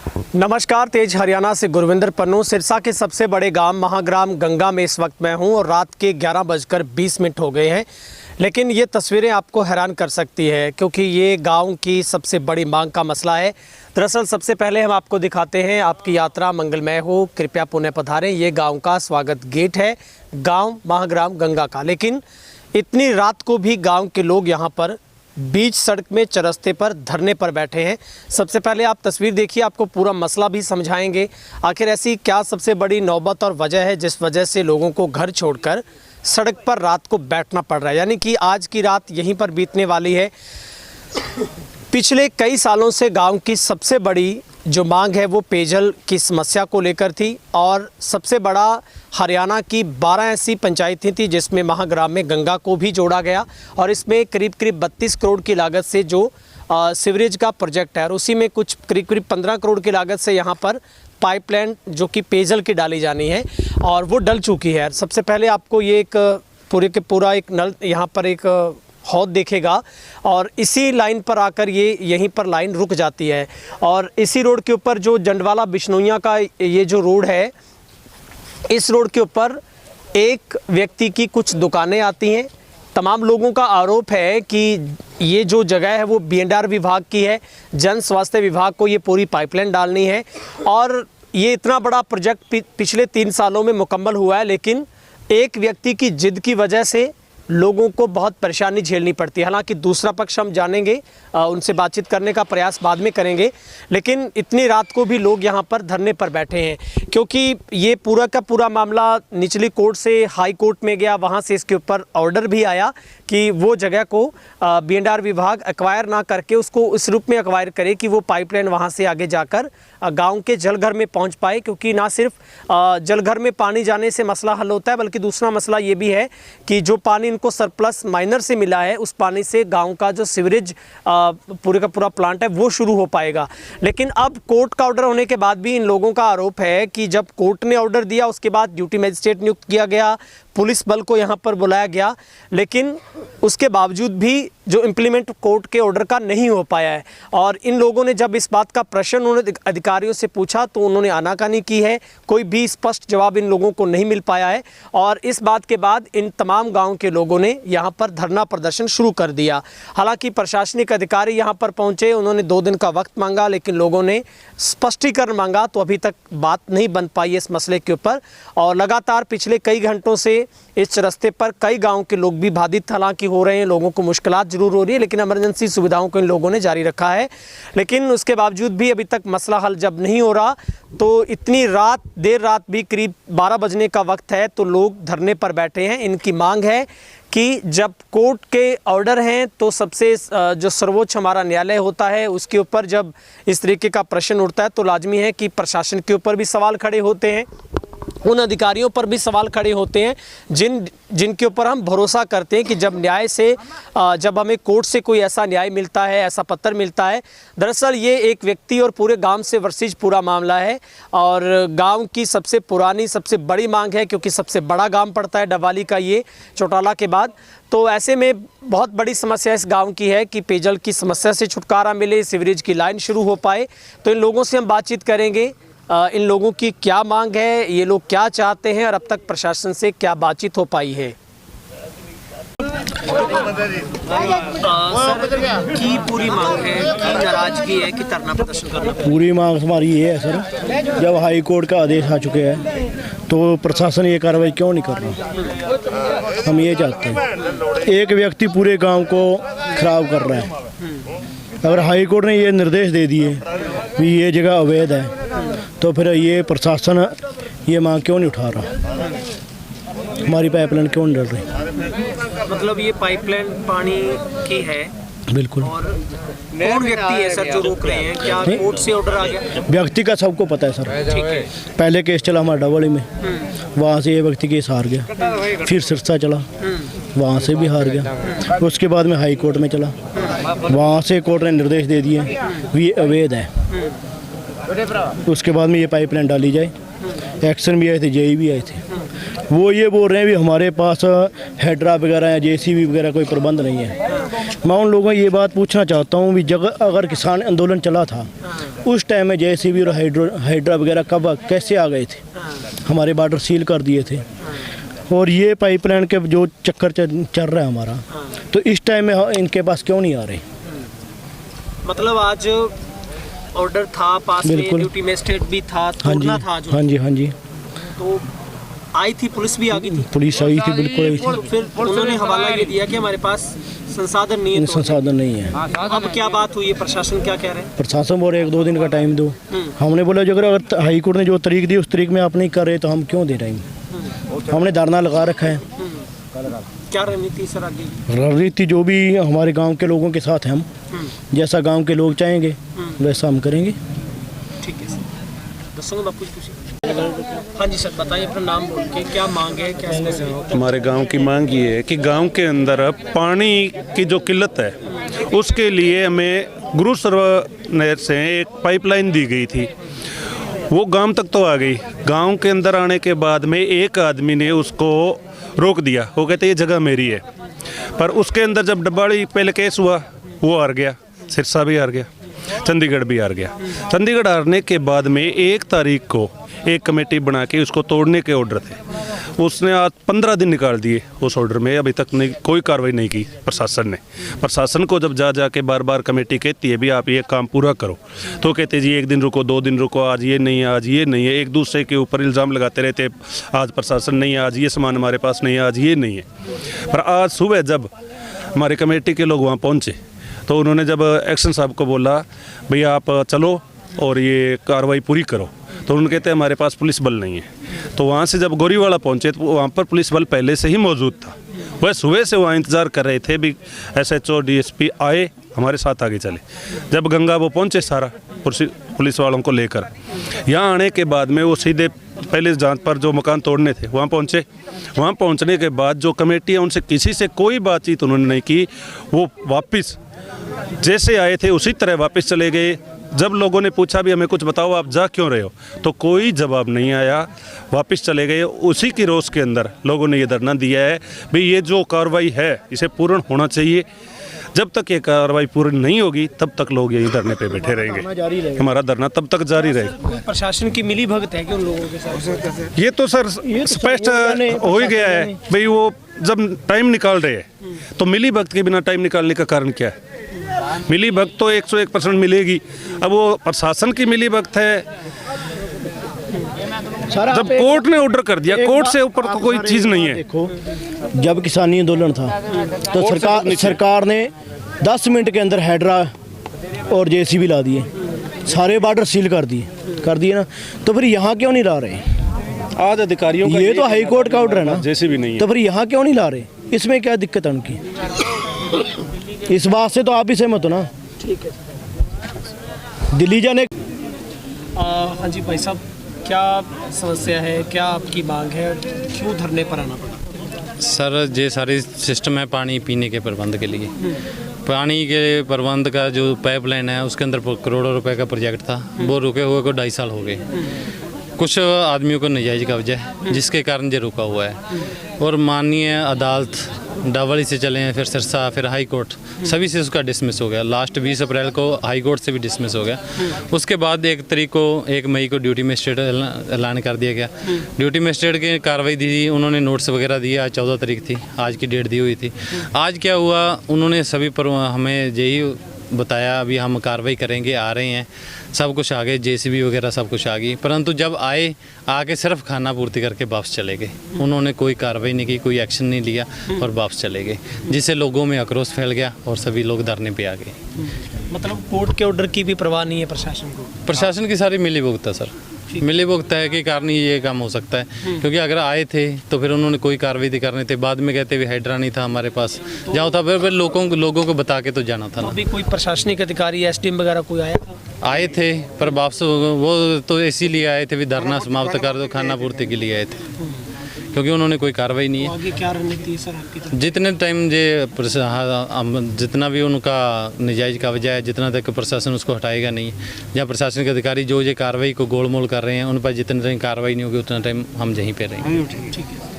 नमस्कार, तेज हरियाणा से गुरविंदर पन्नू। सिरसा के सबसे बड़े गांव महाग्राम गंगा में इस वक्त मैं हूं और रात के 11:20 हो गए हैं। लेकिन ये तस्वीरें आपको हैरान कर सकती है क्योंकि ये गांव की सबसे बड़ी मांग का मसला है। दरअसल सबसे पहले हम आपको दिखाते हैं, आपकी यात्रा मंगलमय हो, कृपया पुण्य पधारें। ये गांव का स्वागत गेट है, गांव महाग्राम गंगा का। लेकिन इतनी रात को भी गांव के लोग यहाँ पर बीच सड़क में चरस्ते पर धरने पर बैठे हैं। सबसे पहले आप तस्वीर देखिए, आपको पूरा मसला भी समझाएंगे। आखिर ऐसी क्या सबसे बड़ी नौबत और वजह है जिस वजह से लोगों को घर छोड़कर सड़क पर रात को बैठना पड़ रहा है, यानी कि आज की रात यहीं पर बीतने वाली है। पिछले कई सालों से गांव की सबसे बड़ी जो मांग है वो पेयजल की समस्या को लेकर थी और सबसे बड़ा हरियाणा की 12 ऐसी पंचायतें थी जिसमें महाग्राम में गंगा को भी जोड़ा गया और इसमें करीब 32 करोड़ की लागत से जो सीवरेज का प्रोजेक्ट है और उसी में कुछ करीब 15 करोड़ की लागत से यहाँ पर पाइपलाइन जो कि पेयजल की डाली जानी है और वो डल चुकी है। सबसे पहले आपको ये एक पूरा एक नल यहाँ पर एक हौद देखेगा और इसी लाइन पर आकर ये यहीं पर लाइन रुक जाती है और इसी रोड के ऊपर जो जंडवाला बिश्नोइयाँ का ये जो रोड है, इस रोड के ऊपर एक व्यक्ति की कुछ दुकानें आती हैं। तमाम लोगों का आरोप है कि ये जो जगह है वो बीएंडआर विभाग की है, जन स्वास्थ्य विभाग को ये पूरी पाइपलाइन डालनी है और ये इतना बड़ा प्रोजेक्ट पिछले 3 सालों में मुकम्मल हुआ है। लेकिन एक व्यक्ति की जिद की वजह से लोगों को बहुत परेशानी झेलनी पड़ती है। हालांकि दूसरा पक्ष हम जानेंगे, उनसे बातचीत करने का प्रयास बाद में करेंगे। लेकिन इतनी रात को भी लोग यहाँ पर धरने पर बैठे हैं क्योंकि ये पूरा का पूरा मामला निचली कोर्ट से हाई कोर्ट में गया। वहाँ से इसके ऊपर ऑर्डर भी आया कि वो जगह को बीएंडआर विभाग एक्वायर ना करके उसको इस रूप में एक्वायर करे कि वो पाइपलाइन वहाँ से आगे जाकर गांव के जलघर में पहुँच पाए। क्योंकि ना सिर्फ जलघर में पानी जाने से मसला हल होता है बल्कि दूसरा मसला ये भी है कि जो पानी इनको सरप्लस माइनर से मिला है उस पानी से गांव का जो सीवरेज पूरे का पूरा प्लांट है वो शुरू हो पाएगा। लेकिन अब कोर्ट का ऑर्डर होने के बाद भी इन लोगों का आरोप है कि जब कोर्ट ने ऑर्डर दिया उसके बाद ड्यूटी मजिस्ट्रेट नियुक्त किया गया, पुलिस बल को यहाँ पर बुलाया गया, लेकिन उसके बावजूद भी जो इम्प्लीमेंट कोर्ट के ऑर्डर का नहीं हो पाया है। और इन लोगों ने जब इस बात का प्रश्न उन्होंने अधिकारियों से पूछा तो उन्होंने आनाकानी की है, कोई भी स्पष्ट जवाब इन लोगों को नहीं मिल पाया है। और इस बात के बाद इन तमाम गांव के लोगों ने यहाँ पर धरना प्रदर्शन शुरू कर दिया। हालांकि प्रशासनिक अधिकारी यहाँ पर पहुँचे, उन्होंने 2 दिन का वक्त मांगा, लेकिन लोगों ने स्पष्टीकरण मांगा तो अभी तक बात नहीं बन पाई इस मसले के ऊपर। और लगातार पिछले कई घंटों से इस रास्ते पर कई गांव के लोग भी बाधित हालांकि हो रहे हैं, लोगों को मुश्किलात जरूर हो रही है, लेकिन इमरजेंसी सुविधाओं को इन लोगों ने जारी रखा है। लेकिन उसके बावजूद भी अभी तक मसला हल जब नहीं हो रहा तो इतनी रात, देर रात भी करीब 12 बजने का वक्त है तो लोग धरने पर बैठे हैं। इनकी मांग है कि जब कोर्ट के ऑर्डर हैं तो सबसे जो सर्वोच्च हमारा न्यायालय होता है उसके ऊपर जब इस तरीके का प्रश्न उठता है तो लाजमी है कि प्रशासन के ऊपर भी सवाल खड़े होते हैं, उन अधिकारियों पर भी सवाल खड़े होते हैं जिनके ऊपर हम भरोसा करते हैं कि जब न्याय से जब हमें कोर्ट से कोई ऐसा न्याय मिलता है, ऐसा पत्र मिलता है। दरअसल ये एक व्यक्ति और पूरे गांव से वर्सेज पूरा मामला है और गांव की सबसे पुरानी सबसे बड़ी मांग है क्योंकि सबसे बड़ा गांव पड़ता है डवाली का ये चौटाला के बाद। तो ऐसे में बहुत बड़ी समस्या इस गांव की है कि पेयजल की समस्या से छुटकारा मिले, सीवरेज की लाइन शुरू हो पाए। तो इन लोगों से हम बातचीत करेंगे, इन लोगों की क्या मांग है, ये लोग क्या चाहते हैं और अब तक प्रशासन से क्या बातचीत हो पाई है। सर की पूरी मांग है कि नाराजगी है कि धरना प्रदर्शन करना? पूरी मांग हमारी ये है सर, जब हाई कोर्ट का आदेश आ चुके हैं तो प्रशासन ये कार्रवाई क्यों नहीं कर रहा? हम ये चाहते हैं, एक व्यक्ति पूरे गांव को खराब कर रहा है। अगर हाई कोर्ट ने ये निर्देश दे दिए कि ये जगह अवैध है तो फिर ये प्रशासन ये मांग क्यों नहीं उठा रहा? हमारी पाइपलाइन क्यों नहीं डल रही? मतलब ये पाइपलाइन पानी की है बिल्कुल। और कौन व्यक्ति है सर जो रोक रहे हैं? क्या कोर्ट से ऑर्डर आ गया? व्यक्ति का सबको पता है सर। ठीक है। पहले केस चला हमारा डबली में, वहाँ से ये व्यक्ति केस हार गया। फिर सिरसा चला, वहाँ से भी हार गया। उसके बाद में हाई कोर्ट में चला, वहाँ से कोर्ट ने निर्देश दे दिए कि ये अवैध है। उसके बाद में ये पाइपलाइन डाली जाए। एक्शन भी आए थे, जेई भी आए थे। वो ये बोल रहे हैं भी हमारे पास हेड्रा वगैरह या जेसीबी वगैरह कोई प्रबंध नहीं है। मैं उन लोगों से ये बात पूछना चाहता हूँ भी जगह अगर किसान आंदोलन चला था उस टाइम में JCB और हाइड्रा वगैरह कब कैसे आ गए थे, हमारे बॉर्डर सील कर दिए थे, और ये पाइपलाइन के जो चक्कर चल रहा है हमारा, तो इस टाइम में इनके पास क्यों नहीं आ रहे। मतलब आज ऑर्डर था पास में, बिल्कुल। ड्यूटी मजिस्ट्रेट भी था, हाँ जी, तोड़ना था जो, हाँ जी, हाँ जी, तो आई थी, पुलिस भी आ गई थी, पुलिस आई थी, बिल्कुल आई थी। फिर उन्होंने हवाला ये दिया कि हमारे पास संसाधन नहीं है, तो संसाधन नहीं है। अब क्या बात हुई है, प्रशासन क्या कह रहे हैं? प्रशासन बोल रहे 1-2 दिन का टाइम दो। हमने बोला जो अगर हाई कोर्ट ने जो तारीख दी उस तारीख में आप नहीं कर रहे तो हम क्यों दे टाइम। हमने धरना लगा रखा है। क्या रणनीति सर आगे? रणनीति जो भी हमारे गांव के लोगों के साथ है, हम जैसा गांव के लोग चाहेंगे वैसा हम करेंगे। ठीक है सर, दसूंगा बापू जी पूछिए। हाँ जी सर, बताइए अपना नाम बोल के, क्या मांग है, क्या समस्या है? हमारे गांव की मांग ये है कि गांव के अंदर पानी की जो किल्लत है उसके लिए हमें गुरु सर्व नहर से एक पाइपलाइन दी गई थी, वो गांव तक तो आ गई। गांव के अंदर आने के बाद में एक आदमी ने उसको रोक दिया, वो कहते ये जगह मेरी है। पर उसके अंदर जब डब्बाड़ी पहले केस हुआ वो हार गया, सिरसा भी हार गया, चंडीगढ़ भी हार गया। चंडीगढ़ हारने के बाद में 1 तारीख को एक कमेटी बना के उसको तोड़ने के ऑर्डर थे, उसने आज 15 दिन निकाल दिए उस ऑर्डर में, अभी तक नहीं कोई कार्रवाई नहीं की प्रशासन ने। प्रशासन को जब जा के बार बार कमेटी कहती है भी आप ये काम पूरा करो, तो कहते जी 1 दिन रुको, 2 दिन रुको, आज ये नहीं है, आज ये नहीं है, एक दूसरे के ऊपर इल्ज़ाम लगाते रहते, आज प्रशासन नहीं है, आज ये सामान हमारे पास नहीं है, आज ये नहीं है। पर आज सुबह जब हमारे कमेटी के लोग वहाँ पहुँचे तो उन्होंने जब एक्शन साहब को बोला भैया आप चलो और ये कार्रवाई पूरी करो, तो उन्होंने कहते हैं हमारे पास पुलिस बल नहीं है। तो वहाँ से जब गोरीवाड़ा पहुँचे तो वहाँ पर पुलिस बल पहले से ही मौजूद था, वह सुबह से वहाँ इंतज़ार कर रहे थे भी SHO DSP आए हमारे साथ आगे चले। जब गंगा वो पहुँचे सारा पुलिस वालों को लेकर, यहाँ आने के बाद में वो सीधे पहले जहाँ पर जो मकान तोड़ने थे वहाँ पहुँचे। वहाँ पहुँचने के बाद जो कमेटी है उनसे किसी से कोई बातचीत उन्होंने नहीं की, वो वापस जैसे आए थे उसी तरह वापस चले गए। जब लोगों ने पूछा भी हमें कुछ बताओ आप जा क्यों रहे हो, तो कोई जवाब नहीं आया, वापस चले गए। उसी की रोष के अंदर लोगों ने ये धरना दिया है भाई ये जो कार्रवाई है इसे पूर्ण होना चाहिए। जब तक ये कार्रवाई पूरी नहीं होगी तब तक लोग यही धरने पे बैठे रहेंगे, हमारा धरना तब तक जारी रहेगा। प्रशासन की मिली भगत है कि उन लोगों के साथ? ये तो सर स्पष्ट हो ही गया है भाई, वो जब टाइम निकाल रहे हैं तो मिली भगत के बिना टाइम निकालने का कारण क्या है? मिली भगत तो 101% मिलेगी। अब वो प्रशासन की मिली भगत है, जब कोर्ट ने ऑर्डर कर दिया, कोर्ट से ऊपर तो कोई चीज़ नहीं है। देखो जब किसानी आंदोलन था तो सरकार ने 10 मिनट के अंदर हाइड्रा और JCB ला दिए, सारे बॉर्डर सील कर दिए ना, तो फिर यहाँ क्यों नहीं ला रहे? आज अधिकारियों का ये तो हाई कोर्ट का ऑर्डर है ना, JCB नहीं है, तो फिर यहाँ क्यों नहीं ला रहे? इसमें क्या दिक्कत है उनकी? इस बात से तो आप ही सहमत हो ना? ठीक है। दिल्ली जाने हाँ जी भाई साहब, क्या समस्या है, क्या आपकी मांग है, क्यों धरने पर आना पड़ा? सर ये सारी सिस्टम है पानी पीने के प्रबंध के लिए। पानी के प्रबंध का जो पाइपलाइन है उसके अंदर करोड़ों रुपए का प्रोजेक्ट था, वो रुके हुए को 2.5 साल हो गए। कुछ आदमियों को नाजायज कब्जा है जिसके कारण ये रुका हुआ है, और माननीय अदालत डावली से चले हैं, फिर सिरसा, फिर हाई कोर्ट, सभी से उसका डिसमिस हो गया। लास्ट 20 अप्रैल को हाई कोर्ट से भी डिसमिस हो गया। उसके बाद 1 मई को ड्यूटी मजिस्ट्रेट ऐलान कर दिया गया। ड्यूटी मजिस्ट्रेट की कार्रवाई दी, उन्होंने नोट्स वगैरह दिए। आज 14 तारीख थी, आज की डेट दी हुई थी। आज क्या हुआ, उन्होंने सभी पर हमें यही बताया अभी हम कार्रवाई करेंगे, आ रहे हैं, सब कुछ आ गए, JCB वगैरह सब कुछ आ गई, परंतु जब आके सिर्फ खाना पूर्ति करके वापस चले गए। उन्होंने कोई कार्रवाई नहीं की, कोई एक्शन नहीं लिया और वापस चले गए, जिससे लोगों में आक्रोश फैल गया और सभी लोग धरने पे आ गए। मतलब कोर्ट के ऑर्डर की भी परवाह नहीं है प्रशासन को? प्रशासन की सारी मिलीभगत सर, मिलीभगत है कि कारण ये काम हो सकता है, क्योंकि अगर आए थे तो फिर उन्होंने कोई कार्रवाई नहीं करनी थी, बाद में कहते हुए हाइड्रा नहीं था हमारे पास, जाओ था फिर लोगों को बता के तो जाना था ना। अभी कोई प्रशासनिक अधिकारी SDM वगैरह कोई आया था? आए थे पर वापस वो तो इसीलिए आए थे भी धरना समाप्त कर दो, खाना पूर्ति के लिए आए थे, क्योंकि उन्होंने कोई कार्रवाई नहीं है। आगे क्या रणनीति है सर आपकी तरफ? जितने टाइम जितना भी उनका नजायज कब्जा है, जितना तक प्रशासन उसको हटाएगा नहीं, या प्रशासन के अधिकारी जो ये कार्रवाई को गोलमोल कर रहे हैं उन पर जितने टाइम कार्रवाई नहीं होगी उतना टाइम हम यहीं पे रहेंगे। ठीक है।